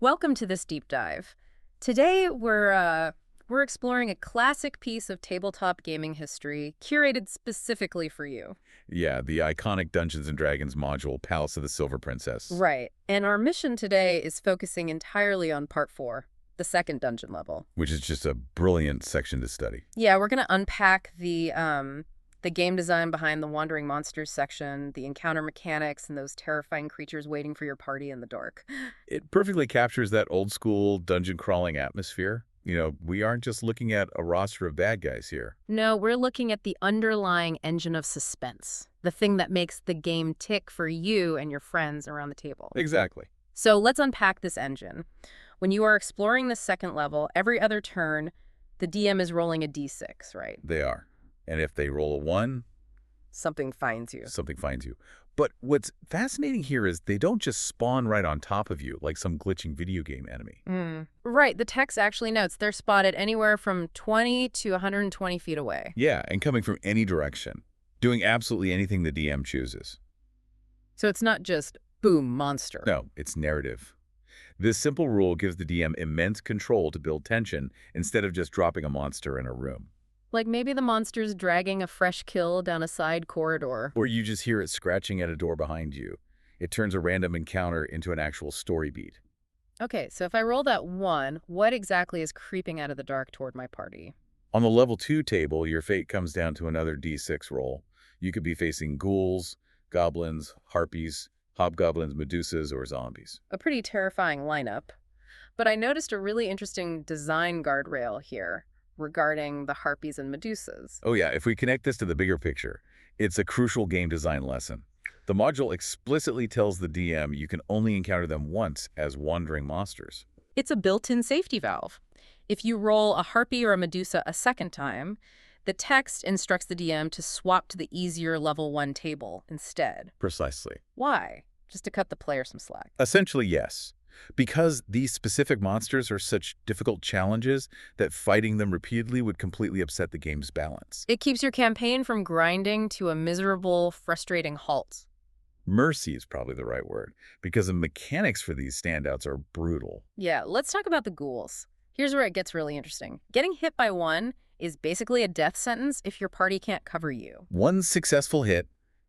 Welcome to this deep dive. Today we're exploring a classic piece of tabletop gaming history curated specifically for you. Yeah, the iconic Dungeons& and Dragons module, Palace of the Silver Princess, Right. And our mission today is focusing entirely on part 4, the second dungeon level. which is just a brilliant section to study. Yeah, we're going to unpack the game design behind the Wandering Monsters section, the encounter mechanics, and those terrifying creatures waiting for your party in the dark. It perfectly captures that old-school dungeon-crawling atmosphere. We aren't just looking at a roster of bad guys here. No, we're looking at the underlying engine of suspense, the thing that makes the game tick for you and your friends around the table. Exactly. So let's unpack this engine. When you are exploring the second level, every other turn, the DM is rolling a d6, right? They are. And if they roll a 1, Something finds you. something finds you. But what's fascinating here is they don't just spawn right on top of you like some glitching video game enemy. Right, the text actually notes they're spotted anywhere from 20 to 120 feet away. Yeah, and coming from any direction, doing absolutely anything the DM chooses. So it's not just, boom, monster. No, it's narrative. This simple rule gives the DM immense control to build tension instead of just dropping a monster in a room. Like maybe the monster's dragging a fresh kill down a side corridor. Or you just hear it scratching at a door behind you. It turns a random encounter into an actual story beat. Okay, so if I roll that 1, what exactly is creeping out of the dark toward my party? On the level 2 table, your fate comes down to another d6 roll. You could be facing ghouls, goblins, harpies, hobgoblins, medusas, or zombies. A pretty terrifying lineup. But I noticed a really interesting design guardrail here regarding the harpies and medusas. Oh yeah, if we connect this to the bigger picture, it's a crucial game design lesson. The module explicitly tells the DM you can only encounter them once as wandering monsters. It's a built-in safety valve. If you roll a harpy or a medusa a second time, the text instructs the DM to swap to the easier level 1 table instead. Precisely. Why? Just to cut the player some slack. Essentially, yes. Because these specific monsters are such difficult challenges that fighting them repeatedly would completely upset the game's balance. It keeps your campaign from grinding to a miserable, frustrating halt. Mercy is probably the right word, because the mechanics for these standouts are brutal. Yeah, let's talk about the ghouls. Here's where it gets really interesting. Getting hit by one is basically a death sentence if your party can't cover you. One successful hit,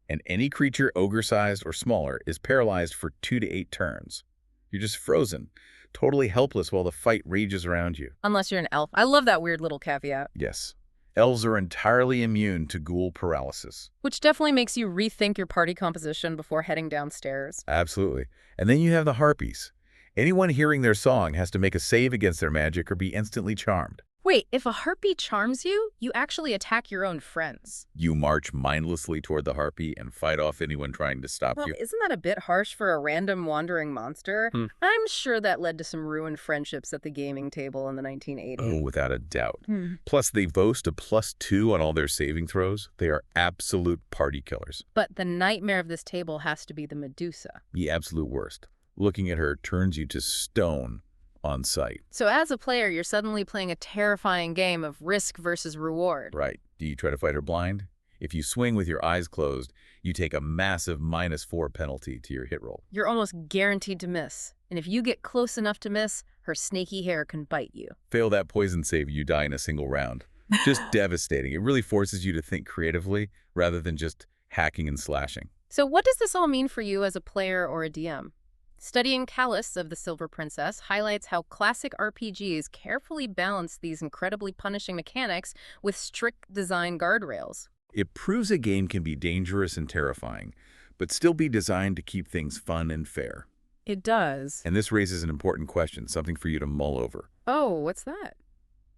and any creature ogre-sized or smaller is paralyzed for 2 to 8 turns. You're just frozen, totally helpless while the fight rages around you. Unless you're an elf. I love that weird little caveat. Yes, elves are entirely immune to ghoul paralysis. Which definitely makes you rethink your party composition before heading downstairs. Absolutely. And then you have the harpies. Anyone hearing their song has to make a save against their magic or be instantly charmed. Wait, if a harpy charms you, you actually attack your own friends. You march mindlessly toward the harpy and fight off anyone trying to stop Well, you. isn't that a bit harsh for a random wandering monster? I'm sure that led to some ruined friendships at the gaming table in the 1980s. Oh, without a doubt. Hmm. Plus, they boast a +2 on all their saving throws. They are absolute party killers. But the nightmare of this table has to be the Medusa. The absolute worst. Looking at her turns you to stone on sight. So as a player, you're suddenly playing a terrifying game of risk versus reward. Right. Do you try to fight her blind? If you swing with your eyes closed, you take a massive -4 penalty to your hit roll. You're almost guaranteed to miss. And if you get close enough to miss, her snaky hair can bite you. Fail that poison save, you die in a single round. Just devastating. It really forces you to think creatively rather than just hacking and slashing. So what does this all mean for you as a player or a DM? Studying Palace of the Silver Princess highlights how classic RPGs carefully balance these incredibly punishing mechanics with strict design guardrails. It proves a game can be dangerous and terrifying, but still be designed to keep things fun and fair. It does. And this raises an important question, something for you to mull over. Oh, what's that?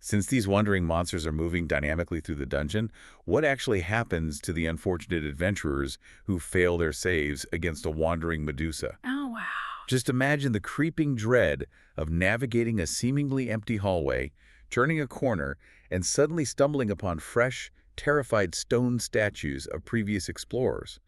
Since these wandering monsters are moving dynamically through the dungeon, what actually happens to the unfortunate adventurers who fail their saves against a wandering Medusa? Oh, wow. Just imagine the creeping dread of navigating a seemingly empty hallway, turning a corner, and suddenly stumbling upon fresh, terrified stone statues of previous explorers.